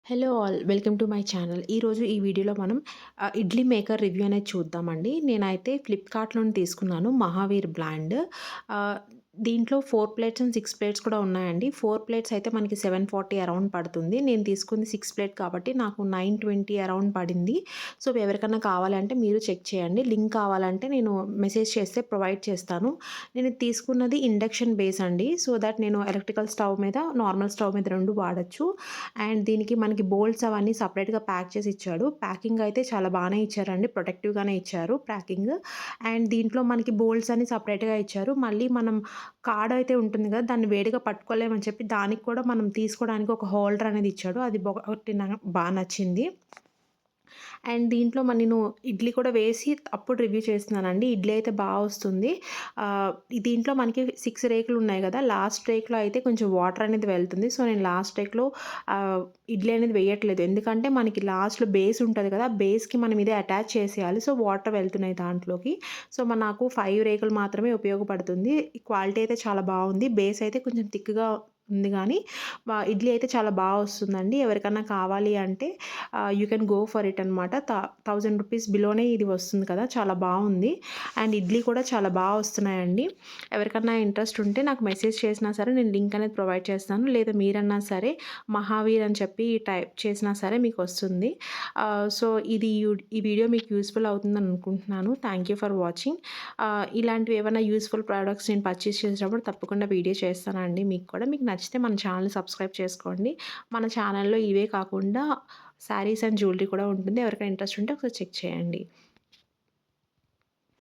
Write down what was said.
Hello all welcome to my channel. ఈరోజు ఈ వీడియోలో మనం ఇడ్లీ మేకర్ రివ్యూ అనేది చూద్దామండి. నేనైతే ఫ్లిప్‌కార్ట్‌లోని తీసుకున్నాను 'మహావీర్' బ్రాండ్. ఆహ్, దీంట్లో 4 ప్లేట్స్ అండ్ 6 ప్లేట్స్ కూడా ఉన్నాయండి. 4 ప్లేట్స్ అయితే మనకి 740 అరౌండ్ పడుతుంది. నేను తీసుకుంది 6 ప్లేట్ కాబట్టి నాకు 920 అరౌండ్ పడింది. సో, ఎవరికన్నా కావాలంటే మీరు చెక్ చేయండి. లింక్ కావాలంటే నేను మెసేజ్ చేస్తే ప్రొవైడ్ చేస్తాను. నేను ఇది తీసుకున్నది ఇండక్షన్ బేస్ అండి. సో దట్ నేను ఎలక్ట్రికల్ స్టవ్ మీద, నార్మల్ స్టవ్ మీద 2 వాడొచ్చు. అండ్ దీనికి మనకి బోల్ట్స్ అవన్నీ సెపరేట్‌గా ప్యాక్ చేసి ఇచ్చాడు. ప్యాకింగ్ అయితే చాలా బానే ఇచ్చారండి. ప్రొటెక్టివ్‌గానే ఇచ్చారు ప్యాకింగ్. అండ్ దీంట్లో మనకి బోల్ట్స్ అన్ని సెపరేట్‌గా ఇచ్చారు. మళ్ళీ మనం కార్డ్ అయితే ఉంటుంది కదా! దాన్ని వేడిగా పట్టుకోలేమని చెప్పి దానికి కూడా మనం తీసుకోవడానికి ఒక హోల్డర్ అనేది ఇచ్చాడు. అది ఒకటి నాకు బా నచ్చింది. అండ్ దీంట్లో నేను ఇడ్లీ కూడా వేసి అప్పుడు రివ్యూ చేస్తున్నానండి. ఇడ్లీ అయితే బా వస్తుంది. ఆహ్, దీంట్లో మనకి 6 రేకులు ఉన్నాయి గదా! లాస్ట్ రేక్‌లో అయితే కొంచెం వాటర్ అనేది వెళ్తుంది. సో, నేను లాస్ట్ రేక్‌లో ఆహ్, ఇడ్లీ అనేది వేయట్లేదు. ఎందుకంటే మనకి లాస్ట్‌లో బేస్ ఉంటది కదా! బేస్‌కి మనం ఇదే అటాచ్ చేసేయాలి. సో, వాటర్ వెళ్తున్నాయి దాంట్లోకి. సో, నాకు 5 రేకులు మాత్రమే ఉపయోగపడుతుంది. క్వాలిటీ అయితే చాలా బావుంది. బేస్ అయితే కొంచెం థిక్‌గా ఉంది గానీ, ఇడ్లీ అయితే చాలా బా వస్తుందండి. ఎవరికన్నా కావాలి అంటే you can go for it అనమాట. 1000 రూపీస్ బిలోనే ఇది వస్తుంది కదా! చాలా బావుంది. అండ్ ఇడ్లీ కూడా చాలా బా వస్తున్నాయండి. ఎవరికన్నా ఇంట్రెస్ట్ ఉంటే నాకు మెసేజ్ చేసినా సరే నేను లింక్ అనేది ప్రొవైడ్ చేస్తాను. లేదా మీరన్నా సరే మహావీర్ అని చెప్పి టైప్ చేసినా సరే మీకొస్తుంది. సో, ఈ వీడియో మీకు యూజ్‌ఫుల్ అవుతుందని అనుకుంటున్నాను. Thank you for watching. ఇలాంటివి ఏవన్నా యూజ్‌ఫుల్ ప్రొడక్ట్స్ నేను పర్చేస్ చేసేటప్పుడు తప్పకుండా వీడియో చేస్తానండి మీకు కూడా. మీకు నచ్చితే మన ఛానెల్‌ని సబ్స్క్రైబ్ చేసుకోండి. మన ఛానెల్‌లో ఇవే కాకుండా శారీస్ అండ్ జ్యువెలరీ కూడా ఉంటుంది. ఎవరికైనా ఇంట్రెస్ట్ ఉంటే ఒకసారి చెక్ చేయండి.